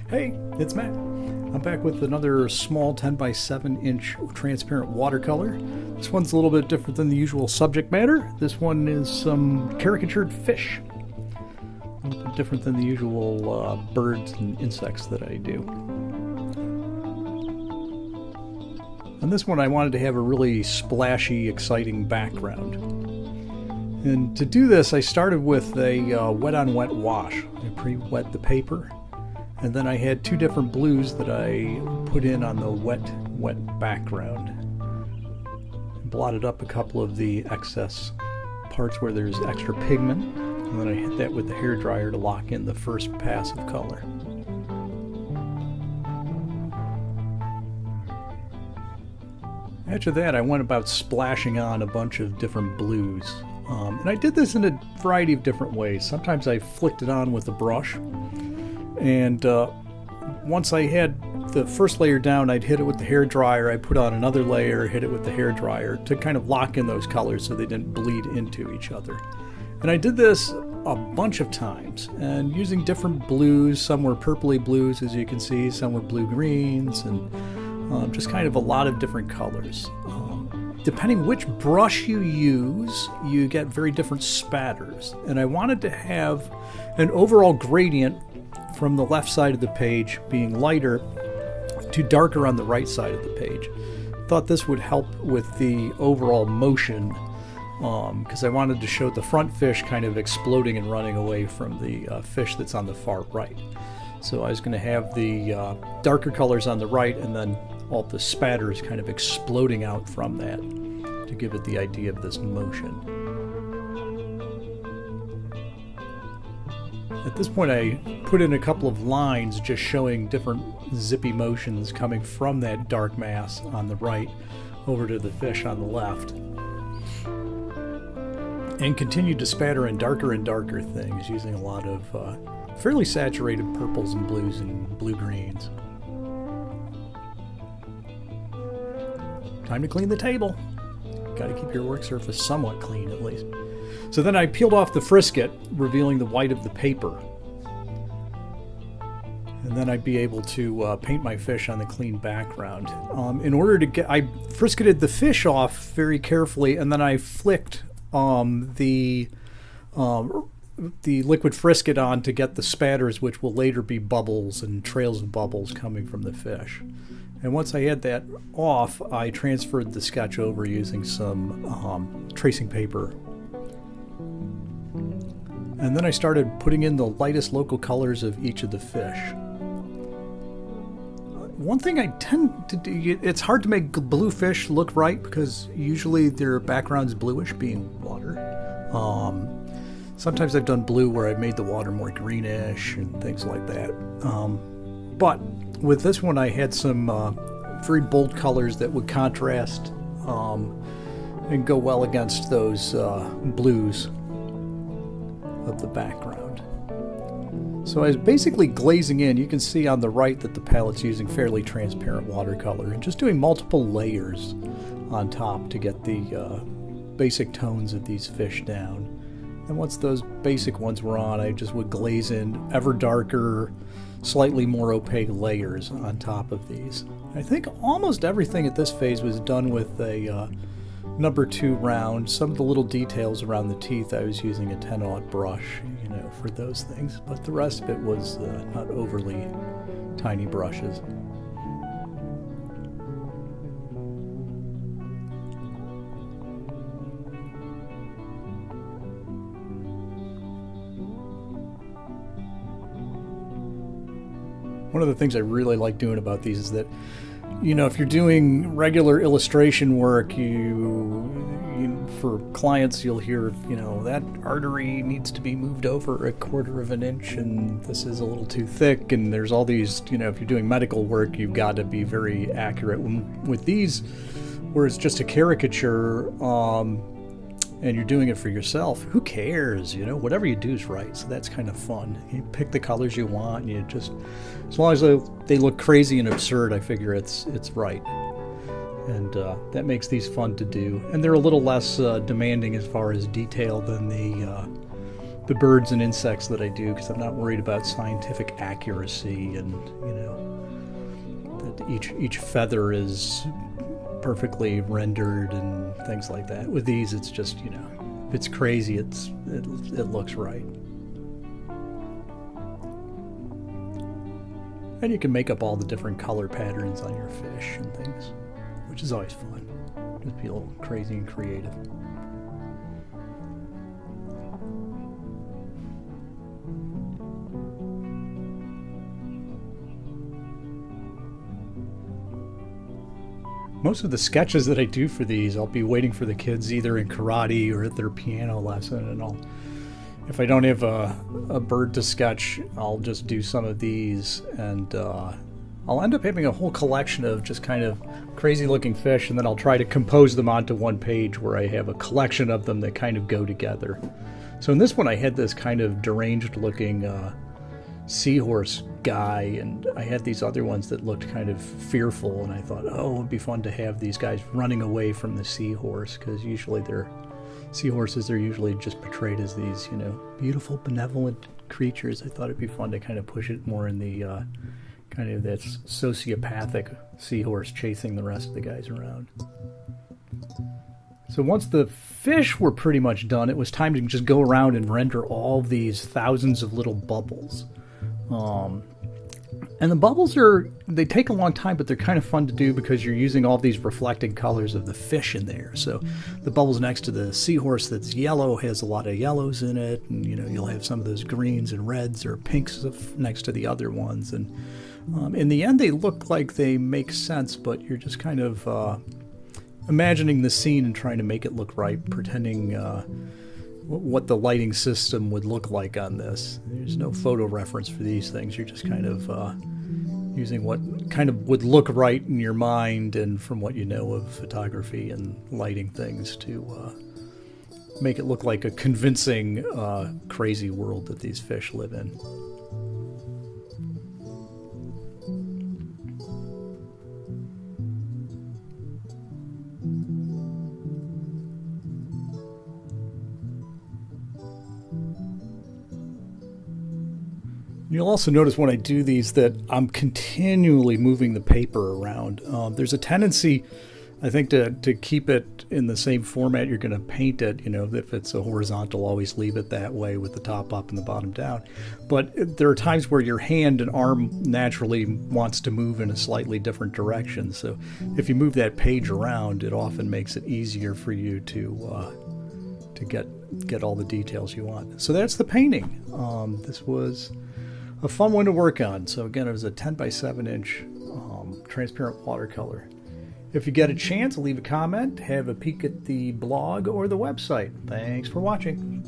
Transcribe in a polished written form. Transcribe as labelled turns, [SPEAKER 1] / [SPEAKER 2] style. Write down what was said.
[SPEAKER 1] Hey, it's Matt. I'm back with another small 10 by 7 inch transparent watercolor. This one's a little bit different than the usual subject matter. This one is some caricatured fish. A little bit different than the usual birds and insects that I do. On this one I wanted to have a really splashy, exciting background. And to do this I started with a wet on wet wash. I pre-wet the paper. And then I had two different blues that I put in on the wet background. Blotted up a couple of the excess parts where there's extra pigment. And then I hit that with the hairdryer to lock in the first pass of color. After that, I went about splashing on a bunch of different blues. And I did this in a variety of different ways. Sometimes I flicked it on with a brush. And once I had the first layer down, I'd hit it with the hairdryer. I'd put on another layer, hit it with the hairdryer to kind of lock in those colors so they didn't bleed into each other. And I did this a bunch of times and using different blues. Some were purpley blues, as you can see. Some were blue greens, and just kind of a lot of different colors. Depending which brush you use, you get very different spatters. And I wanted to have an overall gradient from the left side of the page being lighter to darker on the right side of the page. Thought this would help with the overall motion because I wanted to show the front fish kind of exploding and running away from the fish that's on the far right. So I was going to have the darker colors on the right and then all the spatters kind of exploding out from that to give it the idea of this motion. At this point I put in a couple of lines just showing different zippy motions coming from that dark mass on the right over to the fish on the left. And continued to spatter in darker and darker things using a lot of fairly saturated purples and blues and blue-greens. Time to clean the table. Got to keep your work surface somewhat clean at least. So then I peeled off the frisket, revealing the white of the paper. And then I'd be able to paint my fish on the clean background. In order to get, I frisketed the fish off very carefully, and then I flicked the liquid frisket on to get the spatters, which will later be bubbles and trails of bubbles coming from the fish. And once I had that off, I transferred the sketch over using some tracing paper. And then I started putting in the lightest local colors of each of the fish. One thing I tend to do, it's hard to make blue fish look right because usually their background's bluish, being water. Sometimes I've done blue where I've made the water more greenish and things like that. But with this one I had some very bold colors that would contrast and go well against those blues of the background. So I was basically glazing in. You can see on the right that the palette's using fairly transparent watercolor and just doing multiple layers on top to get the basic tones of these fish down. And once those basic ones were on, I just would glaze in ever darker, slightly more opaque layers on top of these. I think almost everything at this phase was done with a number 2 round. Some of the little details around the teeth I was using a 10-aught brush, for those things, but the rest of it was not overly tiny brushes. One of the things I really like doing about these is that, if you're doing regular illustration work, for clients, you'll hear, that artery needs to be moved over 1/4 of an inch, and this is a little too thick, and there's all these, if you're doing medical work, you've got to be very accurate. With these, where it's just a caricature, and you're doing it for yourself, who cares? Whatever you do is right, so that's kind of fun. You pick the colors you want, and you just, as long as they look crazy and absurd, I figure it's right. And that makes these fun to do. And they're a little less demanding as far as detail than the the birds and insects that I do, because I'm not worried about scientific accuracy and, you know, that each feather is perfectly rendered and things like that. With these, it's just, you know, if it's crazy, it looks right. And you can make up all the different color patterns on your fish and things, which is always fun. Just be a little crazy and creative. Most of the sketches that I do for these, I'll be waiting for the kids either in karate or at their piano lesson, and if I don't have a bird to sketch, I'll just do some of these, and I'll end up having a whole collection of just kind of crazy looking fish, and then I'll try to compose them onto one page where I have a collection of them that kind of go together. So in this one I had this kind of deranged looking seahorse guy, and I had these other ones that looked kind of fearful, and I thought, oh, it would be fun to have these guys running away from the seahorse, because usually seahorses are usually just portrayed as these, you know, beautiful, benevolent creatures. I thought it'd be fun to kind of push it more in the kind of that sociopathic seahorse chasing the rest of the guys around. So once the fish were pretty much done, it was time to just go around and render all these thousands of little bubbles. And the bubbles they take a long time, but they're kind of fun to do because you're using all these reflecting colors of the fish in there. So the bubbles next to the seahorse that's yellow has a lot of yellows in it, and you know, you'll have some of those greens and reds or pinks next to the other ones. And in the end, they look like they make sense, but you're just kind of imagining the scene and trying to make it look right, pretending what the lighting system would look like on this. There's no photo reference for these things. You're just kind of using what kind of would look right in your mind and from what you know of photography and lighting things to make it look like a convincing, crazy world that these fish live in. You'll also notice when I do these that I'm continually moving the paper around. There's a tendency, I think, to keep it in the same format you're going to paint it. You know, if it's a horizontal, always leave it that way with the top up and the bottom down. But there are times where your hand and arm naturally wants to move in a slightly different direction. So if you move that page around, it often makes it easier for you to get all the details you want. So that's the painting. This was a fun one to work on. So again, it was a 10 by 7 inch transparent watercolor. If you get a chance, leave a comment, have a peek at the blog or the website. Thanks for watching.